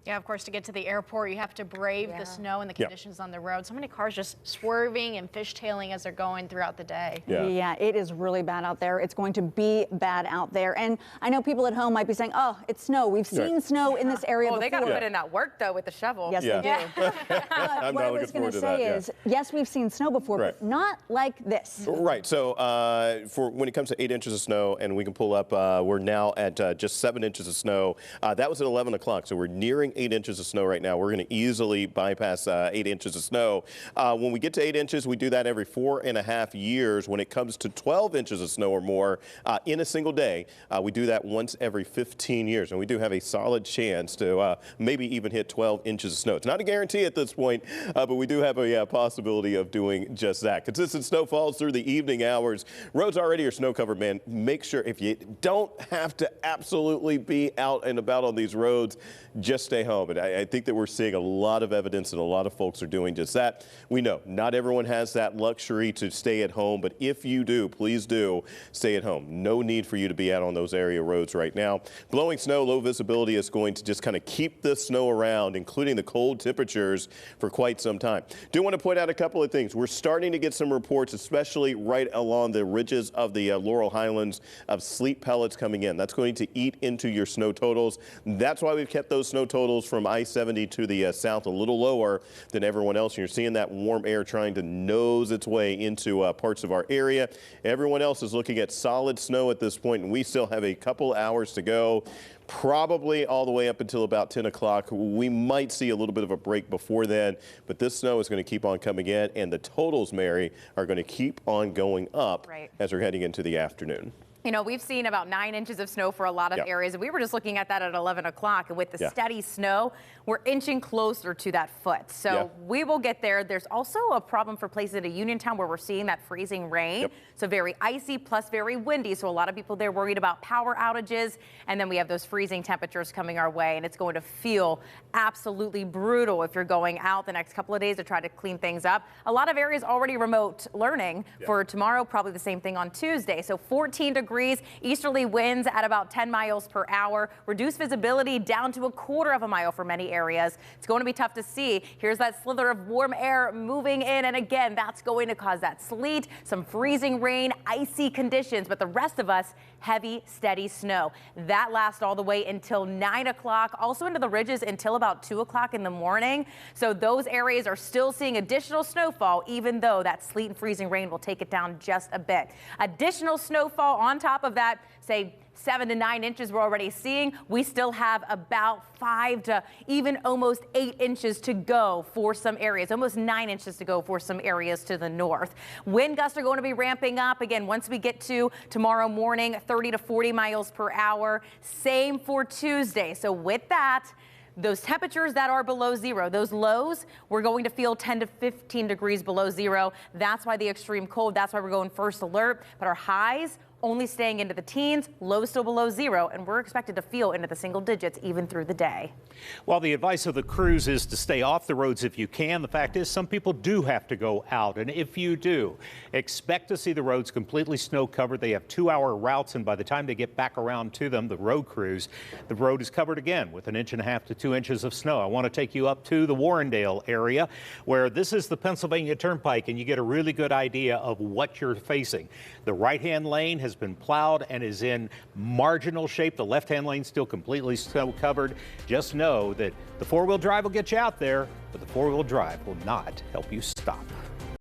Yeah, of course, to get to the airport, you have to brave the snow and the conditions on the road. So many cars just swerving and fishtailing as they're going throughout the day. Yeah, it is really bad out there. It's going to be bad out there. And I know people at home might be saying, oh, it's snow. We've seen snow in this area before. They got to put in that work, though, with the shovel. Yes, they do. But what I was going to say is, yes, we've seen snow before, but not like this. Right. So for when it comes to 8 inches of snow, and we can pull up, we're now at just 7 inches of snow. That was at 11 o'clock. So we're nearing 8 inches of snow right now. We're going to easily bypass 8 inches of snow. When we get to 8 inches, we do that every 4.5 years. When it comes to 12 inches of snow or more in a single day, we do that once every 15 years. And we do have a solid chance to maybe even hit 12 inches of snow. It's not a guarantee at this point, but we do have a possibility of doing just that. Consistent snow falls through the evening hours. Roads already are snow covered, man. Make sure if you don't have to absolutely be out and about on these roads, just stay home. And I think that we're seeing a lot of evidence and a lot of folks are doing just that. We know not everyone has that luxury to stay at home, but if you do, please do stay at home. No need for you to be out on those area roads right now. Blowing snow, low visibility is going to just kind of keep the snow around, including the cold temperatures, for quite some time. Do want to point out a couple of things. We're starting to get some reports, especially right along the ridges of the Laurel Highlands, of sleet pellets coming in. That's going to eat into your snow totals. That's why we've kept those snow totals from I-70 to the south a little lower than everyone else. And you're seeing that warm air trying to nose its way into parts of our area. Everyone else is looking at solid snow at this point, and we still have a couple hours to go. Probably all the way up until about 10 o'clock. We might see a little bit of a break before then, but this snow is going to keep on coming in, and the totals, Mary, are going to keep on going up as we're heading into the afternoon. You know, we've seen about 9 inches of snow for a lot of areas, and we were just looking at that at 11 o'clock. And with the steady snow, we're inching closer to that foot. So we will get there. There's also a problem for places in Uniontown where we're seeing that freezing rain. So very icy plus very windy. So a lot of people there worried about power outages. And then we have those freezing temperatures coming our way, and it's going to feel absolutely brutal if you're going out the next couple of days to try to clean things up. A lot of areas already remote learning for tomorrow, probably the same thing on Tuesday. So 14 degrees, easterly winds at about 10 miles per hour, reduced visibility down to 1/4 of a mile for many areas. It's going to be tough to see. Here's that slither of warm air moving in, and again, that's going to cause that sleet, some freezing rain, icy conditions, but the rest of us, heavy, steady snow. That lasts all the way until 9 o'clock, also into the ridges until about 2 o'clock in the morning. So those areas are still seeing additional snowfall, even though that sleet and freezing rain will take it down just a bit. Additional snowfall on top of that, say 7 to 9 inches we're already seeing. We still have about 5 to even almost 8 inches to go for some areas, almost 9 inches to go for some areas to the north. Wind gusts are going to be ramping up again once we get to tomorrow morning, 30 to 40 miles per hour. Same for Tuesday. So with that, those temperatures that are below zero, those lows, we're going to feel 10 to 15 degrees below zero. That's why the extreme cold, that's why we're going first alert. But our highs only staying into the teens, lows still below zero, and we're expected to feel into the single digits even through the day. Well, the advice of the crews is to stay off the roads if you can. The fact is some people do have to go out, and if you do, expect to see the roads completely snow covered. They have 2-hour routes, and by the time they get back around to them, the road crews, the road is covered again with 1.5 to 2 inches of snow. I want to take you up to the Warrendale area, where this is the Pennsylvania Turnpike, and you get a really good idea of what you're facing. The right-hand lane has been plowed and is in marginal shape. The left-hand lane still completely snow covered. Just know that the four-wheel drive will get you out there, but the four-wheel drive will not help you stop.